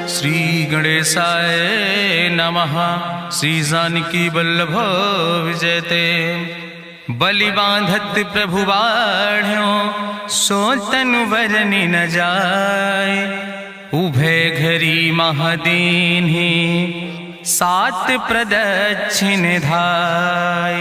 श्री गणेशाय नमः। श्री जानकी वल्लभ विजयते। बलि बांधत प्रभु बाढ़ो सो तनु बरनि न जाय। उभय घरी महादीन्हि सात प्रदक्षिण धाय।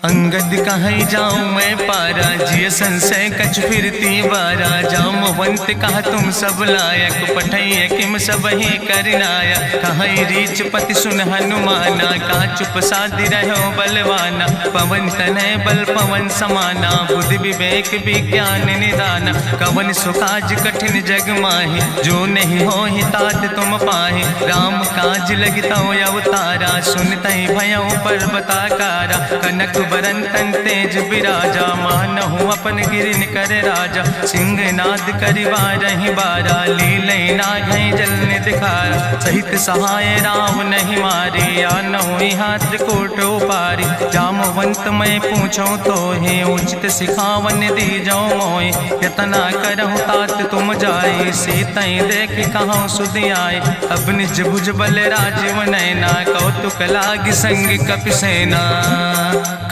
अंगद कहीं जाऊं मैं पारा जिय संशय कछ फिरती बारा। जामवंत कहा तुम सब लायक पठैय किम सब ही करनाया। कहीं रीच पति सुन हनुमाना कहा चुप साधि रहो बलवाना। पवन तनय बल पवन समाना बुद्धि विवेक विज्ञान निदाना। कवन सुकाज कठिन जग माहि जो नहीं हो ही तात तुम पाहि। राम काज लगितो अवतारा सुनतहि भयउ पर्वताकारा। कनक बरन तन तेज बिराजा मानहु अपन गिरिन कर राजा। सिंह नाद करिवारहि बारा लीलै नागहि जल दिखारा। सहित सहाय राम नहीं मारे आनहु यहाँ त्रिकूट उपारी। जामवंत मैं पूछो तो हे उचित सिखावन दीजो मोय। यतना करहु तात तुम जाए सीतई देख कहूँ सुधि आए। अब निज भुज बल राजीव नैना कौतुक लाग संग कपिसेना।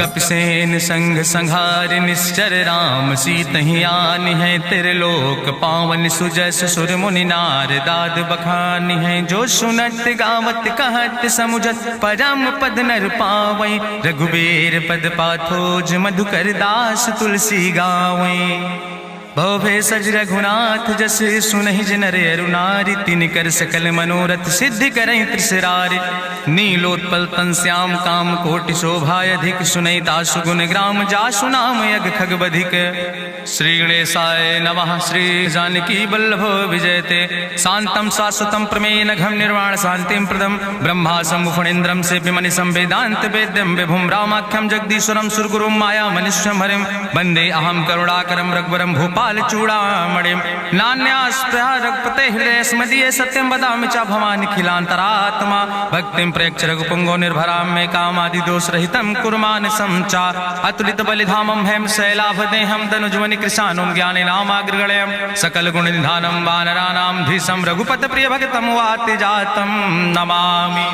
कपिसेन संग संहार निश्चर राम सीतहि आनि है त्रिलोक पावन। सुजस सुर मुनि नार दाद बखानि है। जो सुनत गावत कहत समुझत परम पद नर पावै। रघुबीर पद पाथोज मधुकर दास तुलसी गावै। भवभय सज रघुनाथ जस सुनहि नर अरु नारी। तिन कर सकल मनोरथ सिद्धि करहि त्रिसरारि। नीलोत्पल तन श्याम काम कोटि शोभाय अधिक। सुनहि दासु गुण ग्राम जासु नाम यज्ञ खग बधिक। श्री गणेशाय नमः। श्री जानकी वल्लभ विजयते। शांतम शाश्वतम प्रमेय घम निर्वाण शांतिम प्रदम। ब्रह्मा शंभु फणीन्द्रम से विमनि संवेदांत वेद्यम विभुम रामाख्यम जगदीश्वरम सुरगुरुम माया मनुष्यम हरिम। वंदे अहम करुणाकरम रघुवरम भूपाल चूड़ामणिम। नान्यास्पृहा रघुपते हृदय स्मदीय सत्यम वदामि च भवानि खिलांतरात्मा। भक्तिम प्रयच्छ रघुपुंगो निर्भराम मे कामादि दोष रहितम कुर्मान समचा। अतुलित बलिधामम हेम शैलाभदेहम दनुजवनि कृशानुम ज्ञानि नामाग्रगण्यम। सकल गुण निधानम वानराणाम धीसम रघुपत प्रिय भक्तम वाति जातम नमामि।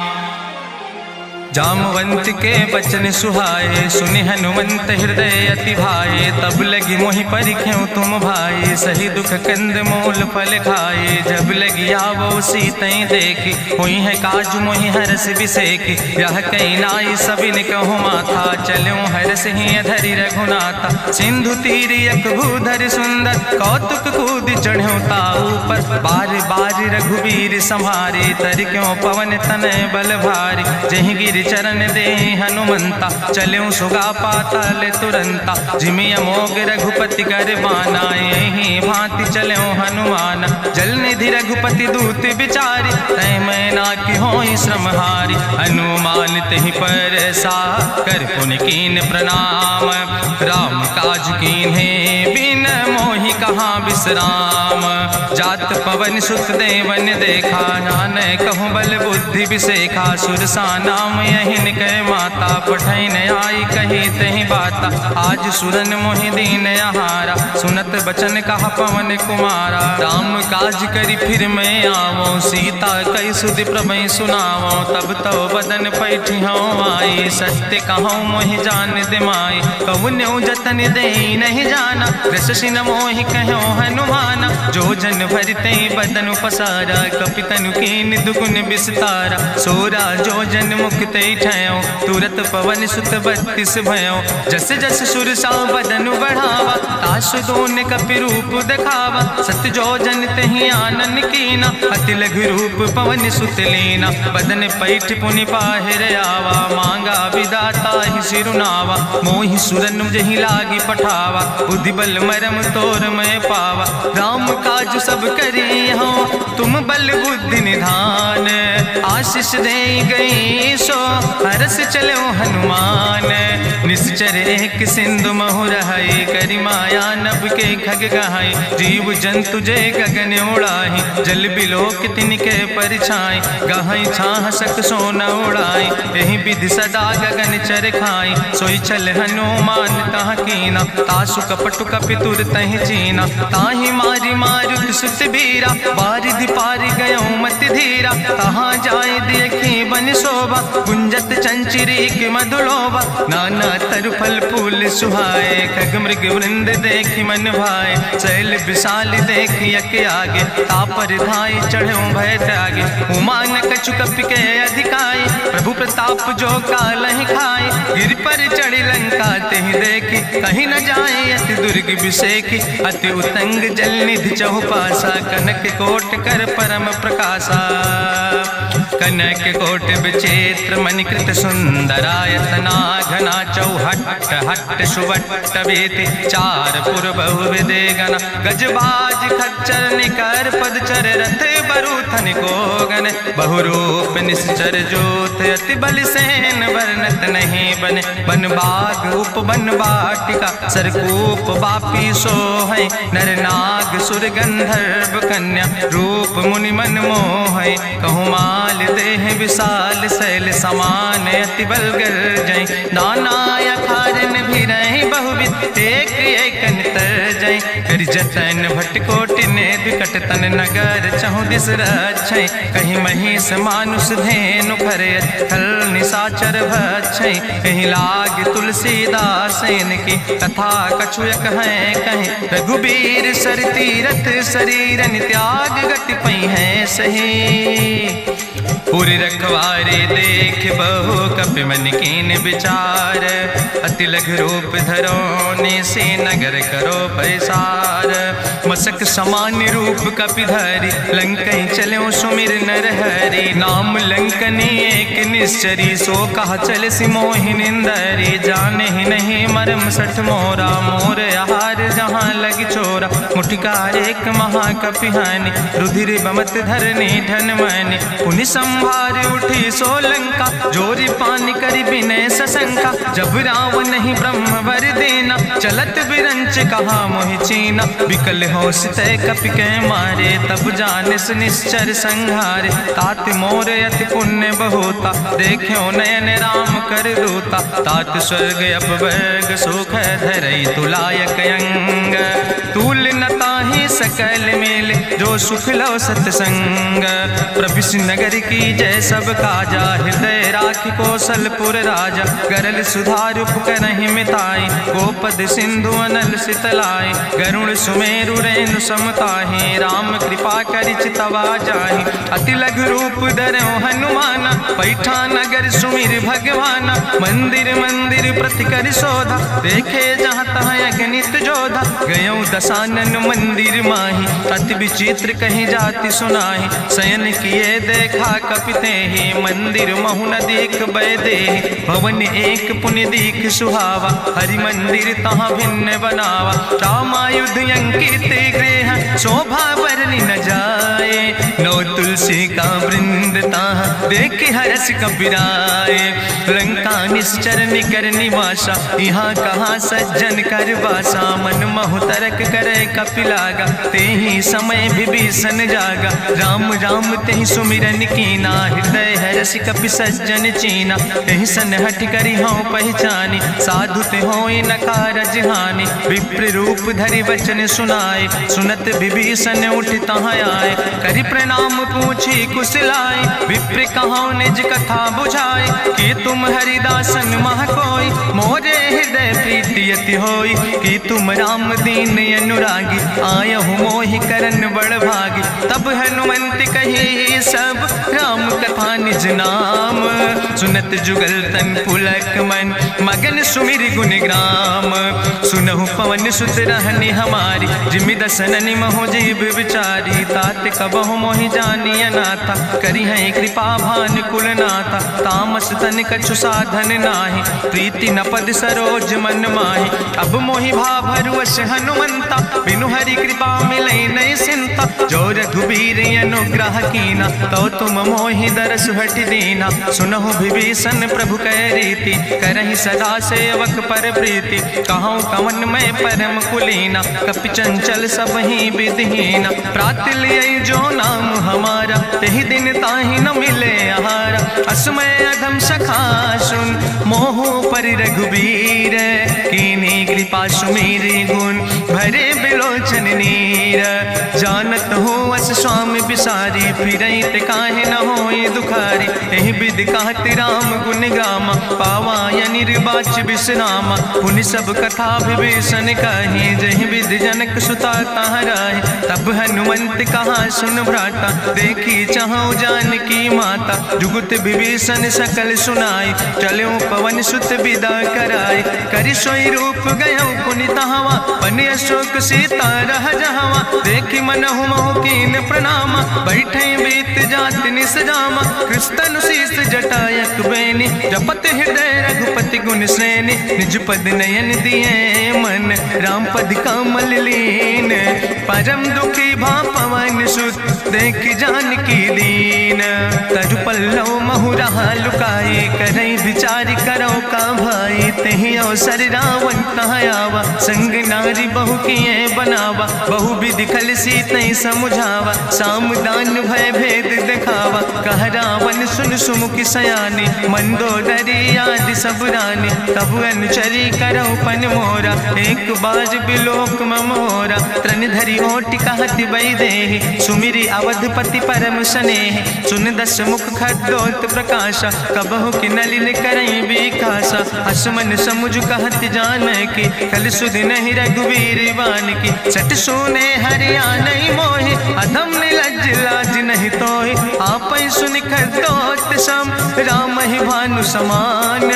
जामवंत के बचन सुहाए सुनि हनुमंत हृदय अति भाए। तब लगी मोहि परिख्यो तुम भाई सही दुख कंद मूल फल खाए। जब लगी आवो सीतई देखी हुई है काज मोहि हरस बिसेखी। यह कई नाई सबिन कहु माथा चलो हरस ही धरि रघुनाथा। सिंधु तीर यक भूधर सुंदर कौतुक कूद चढ़्यो ताऊ पर। बार बार रघुवीर संहारे तर क्यों पवन तनय बल भारी। जहि गिर चरण दे हनुमंता चलो सुगा पाताल तुरंता। जिमि अमोघ रघुपति कर बाना यही भांति चलो हनुमाना। जल निधि रघुपति दूत बिचारी तय मैना की होई श्रमहारी। हनुमान तहि पर सा कर पुनि कीन प्रणाम। राम काज कीन्हे बिन मोहि कहाँ विश्राम। जात पवन सुत देवन देखा नान कहूँ बल बुद्धि विसेखा। सुरसा नाम यहिन कह माता पठैन आई कही तहि बाता। आज सुरन मोहि दीन आहारा सुनत बचन कहा पवन कुमारा। राम काज करी फिर मैं आवो सीता कई सुधि प्रभु सुनावो। तब तो बदन पैठी हूँ आई सत्य कहूँ मोहि जान दिमाई। कहुन्यु जतन दे नहीं जाना रससिन मोहि कहो हनुमाना। जो जन भरते बदन पसारा कपितनु कीन दुगुन विस्तारा। सोरा जो जन मुक्ते ठयो तुरत पवन सुत 32 भयो। जस जस सुरसा बदन बढ़ावा तासु दोन कपि रूप दिखावा। सत जो जन तहि आनन कीना अति लघु रूप पवन सुत लीना। बदन पैठ पुनि पाहिर आवा मांगा विदाता ही सिरुनावा। मोहि सुरन जहि लागी पठावा बुद्धि बल मरम तोर मैं पावा। राम काज सब करी हो तुम बल बुद्धि निधान। आशीष दे गई सो हरस चलो हनुमान। निश्चर एक सिंधु महु रहाई करी माया नभ के खग गहाई। जीव जंतु जय गगन उड़ाही जल बिलोक तिनके परिछाई। गहाई छाह सक सोन उड़ाई यही विधि सदा गगन चर खाई। सोई चल हनुमान तह कीना तासु कपटु कपि तुर तहि चीना। दीना। ताहि मारी मारुत सुत बीरा, बारिधि पारि गयो मत धीरा। कहाँ जाए देखी बन शोभा, गुंजत चंचरीक मधुलोभा। नाना तरु फल फूल सुहाए, खग मृग वृंद देखी मन भाए। शैल विशाल देखी यके आगे, तापर धाय चढ़ो भय त्यागे। उमान कछु कपि के अधिकाई, प्रभु प्रताप जो कालहि खाए। गिर पर चढ़ी लंका तेहि देखी, कहीं न जाए अति दुर्ग विषेखी। अति उतंग जल निधि चहुपासा, कनक कोट कर परम प्रकाशा। कनक कोट विचित्र मणिकृत सुंदरायतना, घना चौहट्ट हट्ट सुवट्ट वेति। चार पुर बहुविधे गण, गजबाज खच्चर निकर पदचर। रथ बरूथन को गण, बहुरूप निश्चर जोत। अति बल सेन वर्णत नहीं बने, बन बाग उप बन बाटिका। सरकूप बापी सोहै, नर नाग सुर गंधर्व कन्या। रूप मुनि मन मोहै, कहूँ माल देह विशाल। शैल समान अति बल गर्जै, नाना अखारन भी रही बहुविध। एक एक नितर जै, कर जतन भट कोटि नेद। कटतन नगर चहु दिस रक्षै, कहीं महिष मानुष धेनु खरे। खल निशाचर भक्षै, कहीं लाग तुलसीदास इनकी। कथा कछुयक है कहीं, रघुबीर सर तीरथ शरीरन त्याग। गति पई है सही, पुर रखवारे देख बहु कपि मन कीन विचार। अति लघु रूप धरोने से नगर करो पैसार। मसक समान रूप कपि धरि, लंकै चलो सुमिर नर हरि। नाम लंकनी एक निश्चरी, सो कहा चल सि मोहि निंदरी। जाने ही नहीं मरम सठ मोरा, मोर आहार जहाँ लग चोरा। मुठिकार एक महाकपि हानि, रुधिर बमत धरनी धन मनि। पुनि संभार उठी सोलंका, जोरी पानी करी विनय सशंका। जब रावण नहीं ब्रह्म वर देना, चलत बिरंच कहा मोहि चीना। विकल होश तय कपि के मारे, तब जानिस निश्चर संहारे। तात मोर अति पुण्य बहुता, देखो नयन राम कर दूता। तात स्वर्ग अपवर्ग सुख धरई, तुलायक अंग। तूल न ताहि सकल मेल, जो सुख लो सतसंग। प्रभिस नगर की जय सब काजा, हृदय राखि कौशलपुर राजा। गरल सुधार उपकरहि मिताई, गोपद सिंधु अनल सितलाई। गरुण सुमेरु रेणु समताहि, राम कृपा करि चितवा जाहि। अति लघु रूप धरौ हनुमाना, पैठा नगर सुमिर भगवाना। मंदिर मंदिर प्रति कर शोधा, देखे जहाँ तहाँ अगणित जोधा। गयो दशानन मंदिर माही, अति विचित्र कहीं जाति सुनाही। शयन किए देखा कपि तेहि, मंदिर महु न देख बैदेहि। भवन एक पुनि दीख सुहावा, हरि मंदिर तहाँ भिन्न बनावा। रामायुध अंकित गृह, शोभा बरनि न जाए। नौ तुलसी का वृंद ताहाँ, देख हरस कबीराए। लंका निश्चर निकर निवासा, यहाँ कहाँ सज्जन कर वासा। मन महु तरक करे कपिलागा, तेहि समय विभीषण जागा। राम राम तेहि सुमिरन कीना, हृदय हरस कपि सज्जन चीना। एहि सन हठ करि हऊँ पहचानी, साधु ते होई न कारज हानि। विप्र रूप धरि वचन सुनाए, सुनत विभीषण उठ तहाँ आए। करि प्रणाम पूछी कुशलाए, विप्र कहौं निज कथा बुझाए। कि तुम हरिदासन मह कोई, मोरे हृदय प्रीति अति होई। कि तुम राम दीन अनुरागी, आयहु मोहि करन बड़ भागी। तब हनुमंत कही सब, राम कथा निज नाम। सुनत जुगल तन पुलक मन, मगन सुमिर गुण ग्राम। सुनहु पवन सुत रहनी हमारी, जिमि दसननि महो जीव विचारी। तात कबहु मोहि जानी अनाथा, करी है कृपा भान कुल नाथा। तामस तन कछु साधन नाही, प्रीति न पद सरोज मन माही। अब मोहि भाभरुवश हनुमंता, बिनु हरि कृपा मिलै नहीं सिंता। जो रघुबीर अनुग्रह कीना, तो तुम मोहि दरस हट दीना। सुनहु विभीषण प्रभु कै रीति, करहि सदा सेवक पर प्रीति। कहूँ कवन मैं परम कुलीना, कपि चंचल सब ही विधिहीना। प्रात लियै जो नाम हमारा, तेहि दिन ताहि न मिले आहारा। असमय अधम सखा सुन, मोहु पर रघुबीर, कीनी कृपा सुमेरी गुण भरे बिलोचन नीर। जानत हो अस स्वामी बिसारी, फिरई ते काहे न होए दुखारी। एहि विधि कहत राम गुण गामा, पावा या निर्बाच विश्रामा। पुनि सब कथा विभीषण कही, जहि विधि जनक सुता कहाँ राहि। तब हनुमंत कहा सुन भ्राता, देखी चाहु जानकी माता। जुगुत विभीषण सकल सुनाई, चलो पवन सुत विदा कराई। करि सोई रूप गयो पुनि तहवा, बन अशोक सीता रह जहवा। देखी मनहु मोह कीन प्रणामा, बैठे बीत जात निस जामा। कृष्ण शीस जटायक बेनी, जपत हृदय रघुपति गुण श्रेणी। निज पद नयन दिए मन, राम पद कमल लीन। परम दुखी भा पवन सुत, देख जानकी दीन। तजु पल्लव महु रहा लुकाई, करई विचार करो का भाई। तेहि अवसर रावण तहाँ आवा, संग नारी बहु किए बनावा। बहु विधि खल सीतै समुझावा, साम दान भय भेद दिखावा। कह रावण सुन सुमुखी सयानी, मंदोदरी आदि सब रानी। तब अनुचरी करो पन मोरा, एक बाज बिलोक ममोरा। त्रन धरि ओट कहत बई देहि, सुमिरी अवधपति परम स्नेह। सुन दस मुख खद्दोत प्रकाशा, कबहु कि नलिन करई बिकासा। असमन समुझ कहत जानकी, कल सुधि नहीं रघुवीर बान की। सट सुने हरियाणई मोहि, अधम निलज्ज लाज नहीं तोहि। आपै सुनि खद्दोत सम, राम ही भानु समान।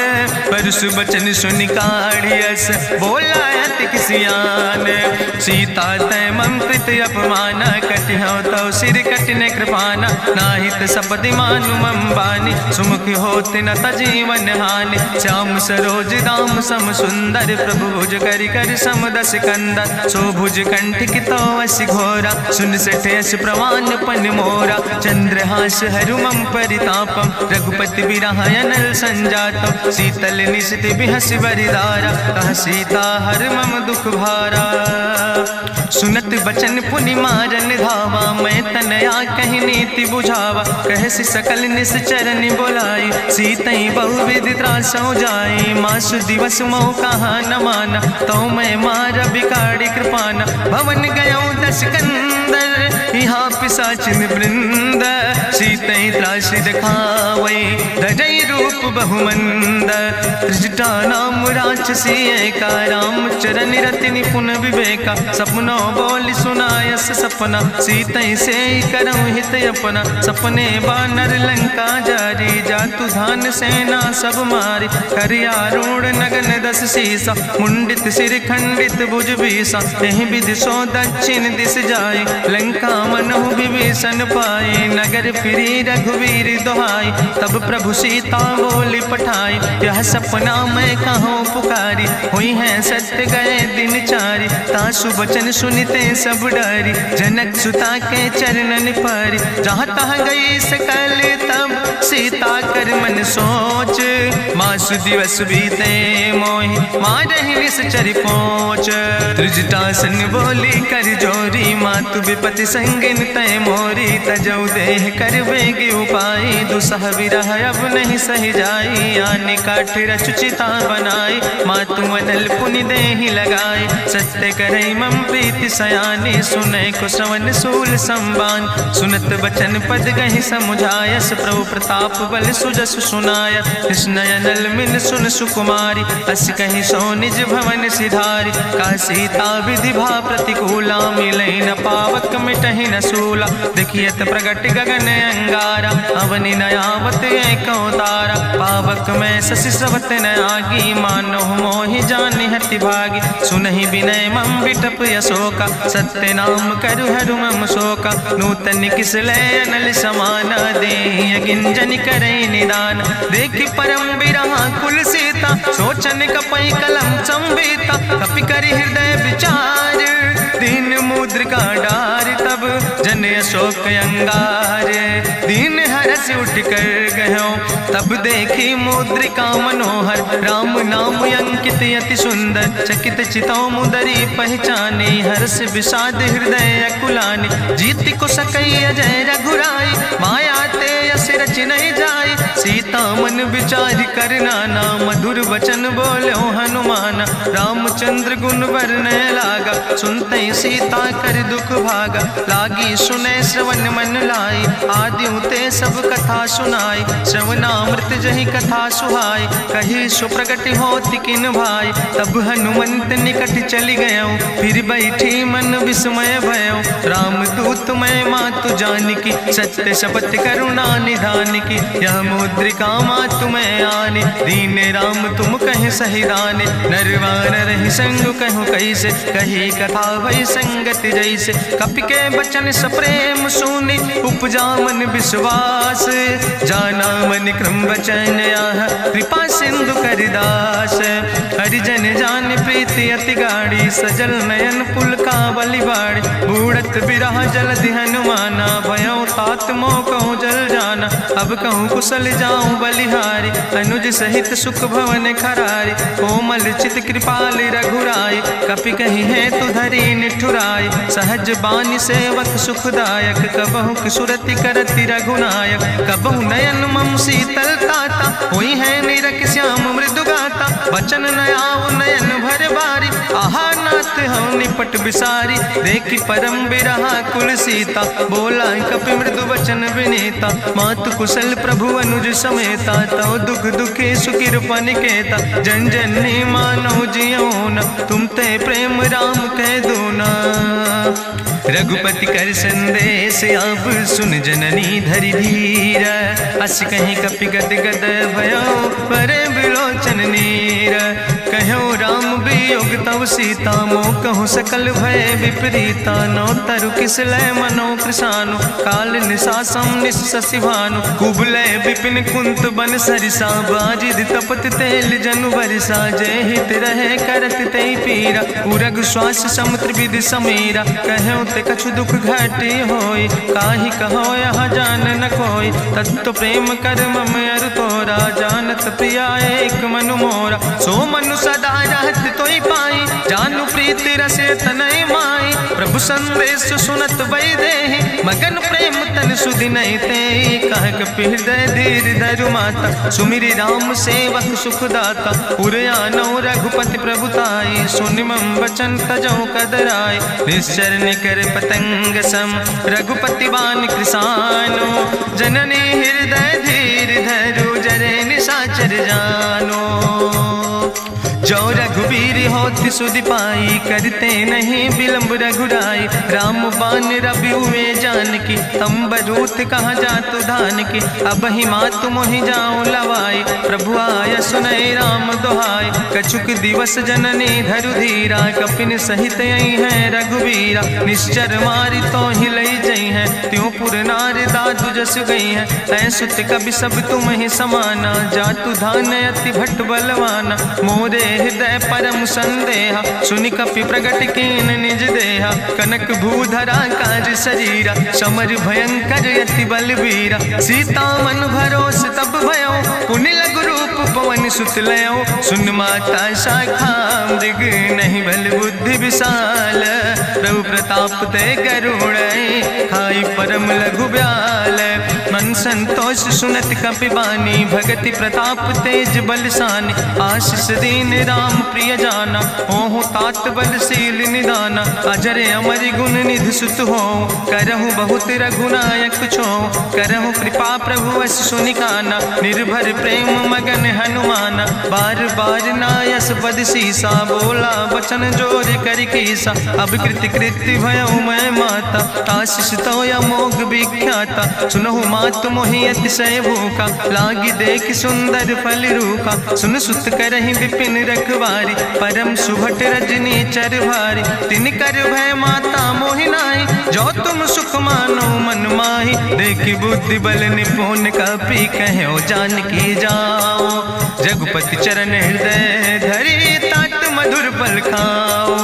परसु बचन सुनि काढ़ियस, बोला अति किसियान। सीता तै मम कृत अपमाना, कटिहौ तौ सिर कटिन कृपाना। नाहित सपदि मानु मम बानी, सुमुख होत न तजीवन हानि। श्याम सरोज दाम सम सुंदर, प्रभु भुज करि कर सम दस कंदर। सो भुज कंठ कितो अस घोरा, सुन सठे अस प्रवान पन मोरा। चंद्रहास हरु मम परितापम, रघुपति बिरह अनल संजातम। शीतल निशित बिहसि बरिदारा, कह सीता हर मम दुख भारा। सुनत बचन पुनि मारन धावा, मैं तनया कहि नीति बुझावा। कहसि सकल निश्चरनि बोलाई, सीतई बहुविधि त्रासौ जाई। मासु दिवस मोह कहा न माना, तो मैं मार बिगाड़ी कृपाना। भवन गयो दस कंदर, यहाँ पिशाचिन वृंद। सीतई त्रास दिखावै, धजई रूप बहुमंद। त्रिजटा नाम राक्षसी एका, राम चरण रति निपुण विवेका। सपनो बोल सुनायस सपना, सीतई से करऊँ हित अपना। सपने बानर लंका जारी, जातु धान सेना सब मारी। करियारूढ़ नगन दस सीसा, मुंडित सिर खंडित भुज बीसा। एहि विधि सो दक्षिण दिस जाई, लंका मनहु विभीषण पाई। नगर फिरी रघुवीर दोहाई, तब प्रभु सीता बोली पठाई। यह सपना मैं कहूँ पुकारी, हुई है सत्य गए दिन चारी। तासु वचन सुनिते सब डरी, जनक सुता के चरणन परी। जहाँ तहाँ गई सकल तब, सीता कर मन सोच। मासु दिवस बीते मोहि, मारहि निश्चर पहुँच। त्रिजटासन बोली कर जोरी, मातु विपति संगिन तय मोरी। तजौ देह कर बेग उपाय, दुसह विरह अब नहीं सही जाई। आने काठ रचुचिता बनाई, मातु अनल पुनि देहि लगाई। सत्य करई मम प्रीति सयानी, सुनै कुशवन सूल संबान। सुनत बचन पद गहि समुझायस, प्रभु प्रताप बल सुजस सुनाय। कृष्णयनल मिल सुन सुकुमारी, अस कहि सो निज भवन सिधारी। का सीता विधि भा प्रतिकूला, मिलै न पावक मिटहि न सूला। देखियत प्रगट गगन अंगारा, अवनि नयावत एको तारा। पावक में शशि सवत न आगी, मानो मोहि जानि हति भागी। सुनहि विनय मम विटप यशोका, सत्य नाम करु हरु मम शोका। नूतन किसले अनल समाना, देहि गिंजन करे निदान। देखि परम बिरहा कुल सीता, सोचन कपै कलम संवेता। कपि करि हृदय विचार, दीन मुद्रिका डार। तब जन अशोक अंगार, दीन हरस उठ कर गयो। तब देखी मुद्रिका मनोहर, राम नाम अंकित अति सुंदर। चकित चितौ मुदरी पहचाने, हर्ष विषाद हृदय अकुलानी। जीत को सकई अजय रघुराई, माया ते अस रच नहीं जाई। सीता मन मन विचार कर नाना, मधुर वचन बोलो हनुमान। रामचंद्र गुण वर्णय लागा, सुनते सीता कर दुख भागा। लागी सुने श्रवण मन लाई, आदिउ ते सब कथा सुनाई। श्रवणामृत जहि कथा सुहाई, कही सुप्रगट होति किन भाई। तब हनुमंत निकट चली गयो, फिर बैठी मन विस्मय भयो। रामदूत मैं मातु जानकी, सत्य शपथ करुणा निधान की। यह मुद्रिका मातु मैं आने, दीन राम तुम कह सही दाने। नरवान रही संग कहूँ कैसे, कही कथा भई संगत जैसे। कपि के बचन सप्रेम सुनि, उपजा मन विश्वास। जाना मन क्रम वचन आह, कृपा सिंधु करिदास। हरिजन जान प्रीति अति गाढ़ी, सजल नयन पुलकावली बाड़ी। बूढ़त बिरह जलधि हनुमाना, भयो तात मोह कहूँ जल जाना। अब कहूँ कुशल जाऊँ बलिहारी, अनुज सहित सुख भवन खरारी। कोमल चित कृपाल रघुराई, कपि कही है तु धरी निठुराई। सहज बानी सेवक सुखदायक, कबहु सुरति करति रघुनायक। कबहु नयन मम शीतल ताता, हुई है निरख श्याम मृदु गाता। वचन नयाव नयन भर बारी, आहा नाथ हूँ निपट बिसारी। देखी परम बिरहा कुल सीता, बोला कपि मृदु वचन विनीता। मातु कुशल प्रभु अनुज समेता, तव दुख दुखी सुखिरपा निकेता। जन जननी मानो जियोना, तुम ते प्रेम राम कह दूना। रघुपति कर संदेश अब सुन जननी धरि धीर। अस कहीं कपि गद गद भयो, परे बिलोचन नीर। कहो राम वियोग तव सीता, मोह कहूँ सकल भय विपरीता। नौ तरु किस लय मनो कृशानु, काल निशासम निशि भानु। कुबलय विपिन कुंत बन सरिसा, बाजिद तपत तेल जनु बरिसा। जय हित रहे करत ते पीरा, उरग श्वास समुद्र विधि समीरा। कहो ते कछु दुख घटी होई, काहि कहो यह जान न कोई। तत्व प्रेम कर मम अरु तोरा, जानत प्रिया एक मनु मोरा। सो मनु सदा रहत तोई पाई, जानु प्रीति रसे तनय माई। प्रभु संदेश सुनत वै देहि, मगन प्रेम तन सुधि नहीं तेहि। कह कपि हृदय धीर धरु माता, सुमिरि राम सेवक सुखदाता। उरयानो रघुपति प्रभुताई, सुनि मम वचन तजौ कदराय। निश्चर निकर पतंग सम, रघुपति बान कृसानो। जननी हृदय धीर धरु, जरे निशाचर जानो। जो रघुवीर होति सुधि पाई, करते नहीं विलंब रघुराई। राम बान रवि हुए जानकी, तंबरूथ कहाँ जातु धान की। अब ही मातु मोहि जाऊँ लवाई, प्रभु आय सुनय राम दुहाई। कछुक दिवस जननी धरु धीरा, कपिन सहित यही है रघुवीरा। निश्चर मारि तो ही लई जई है, त्यों पुर नार दादु जस गई है। ऐसुत कवि सब तुम ही समाना, जातु धान अति भट बलवाना। मोरे हृदय परम संदेहा, सुनि कपि प्रगट कीन निज देहा। कनक भूधरा काज शरीरा, समर भयंकर यति बलवीरा। सीता मन भरोस तब भयो, पुनि लघु रूप पवन सुत लयो। सुन माता शाखा मृग, नहीं बल बुद्धि विशाल। प्रभु प्रताप ते करुणै, खाई परम लघु ब्याल। मन संतोष सुनत कपि बानी, भगति प्रताप तेज बलसानी। आशीष दीन राम प्रिय जाना, ओहु तात बलशील निदाना। अजर अमर गुण निधि सुत हो, करहु बहुत रघुनायक छो। करहु कृपा प्रभु अस सुनिकाना, निर्भर प्रेम मगन हनुमाना। बार बार नायस पद सीसा, बोला वचन जोर कर कीसा। अब कृति कृति भयो मैं माता, आशीष तो अमोघ विख्याता। सुनहु मातु मोहि अतिशय भूखा, लागी देख सुंदर फल रूखा। सुन सुत करहि विपिन रखवारी, परम सुभट रजनी चर भारी। तिन कर भय माता मोहि नाहि, जो तुम सुख मानो मन माहि। देखि बुद्धि बल निपुण कपि कहो जानकी जाओ। जगुपति चरण हृदय धरि, तात मधुर फल खाओ।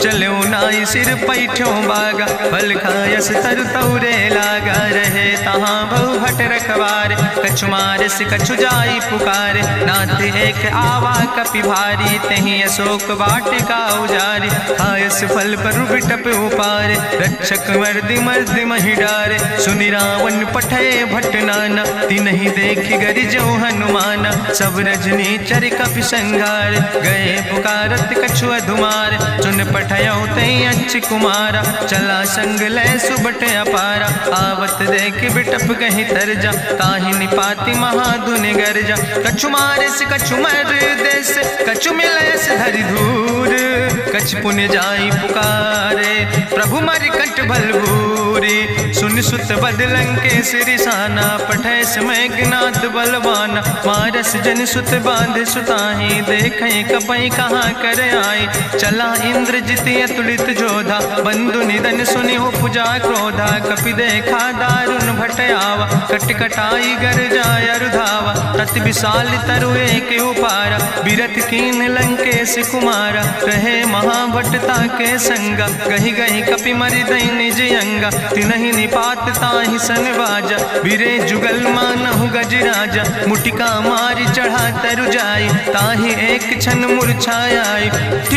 चलो नाई सिर पैठों बागा, फल खायस तरु तौरे लागा। रहे तहाँ बहु भट रखवारे, कछु मारस कछु जाई पुकारे, नाथ एक आवा कपि भारी, तहीं अशोक वाटिका उजारी, खायस फल पर बिटप उपारे, रक्षक मर्दि मर्दि महि डारे, सुनि रावण पठय भट्ट नाना, तिन्हि देखि गरिजौ हनुमाना, सब रजनी चर कपि संघार, गए पुकारत कछु अधुमार, चुन पठयौ तई अच्छ कुमारा, चला संग लय सुबट अपारा, आवत देख बिटप कहीं तरजा, ताहि निपाति महाधुन गरजा, कछु मारिस कछु मर देस, कछु मिलस धरि धूर, कछ पुण्य जाई पुकारे, प्रभु मरि कंठ बलभूरी, सुन सुत बदलंग के सिरिसाना, पठय समय ज्ञात बलवाना, मारस जन सुत बांध सुताही, देखें कपई कहाँ कर आई, चला इंद्रजित अतुलित जोधा, बंधु निधन सुनि उपजा क्रोधा, कपि देखा दारुण भटयावा, कट कटाई गर जाय रुधावा, तत विशाल तरु एक उपारा, बिरत कीन लंकेश कुमारा, रहे महाभटता के संगा, गहि गहि कपि मरि दई निज अंगा, तिनहि निपात ताहि सन बाजा, बिरे जुगल मानहु गजराजा, मुटिका मारि चढ़ा तरु जाई, ताहि एक क्षण मूर्छाई,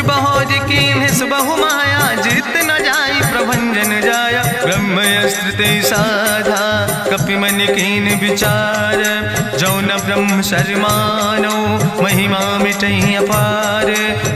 बहोज कीन्हिस बहु माया, जीत न जाई प्रभंजन जाया, ब्रह्मयस्त्र ते साधा, कपि मन कीन विचार, जौन ब्रह्म शर्मानो, महिमा मिटई अपार,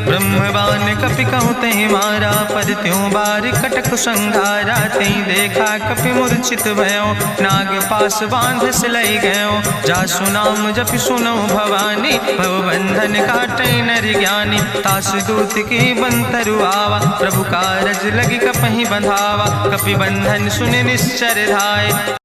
ब्रह्मवान कपि कहु तहि मारा, पद त्यों बार कटक संघारा, तई देखा कपि मूर्छित भयो, नाग पास बांध सिलई गयो, जासु नाम जपि सुनो भवानी, भवबंधन काटई नर ज्ञानी, तास दूत की बंतरु आवा, प्रभु कारज लगी कपहि बंधावा, कपि बंधन सुनि निश्चर धाय।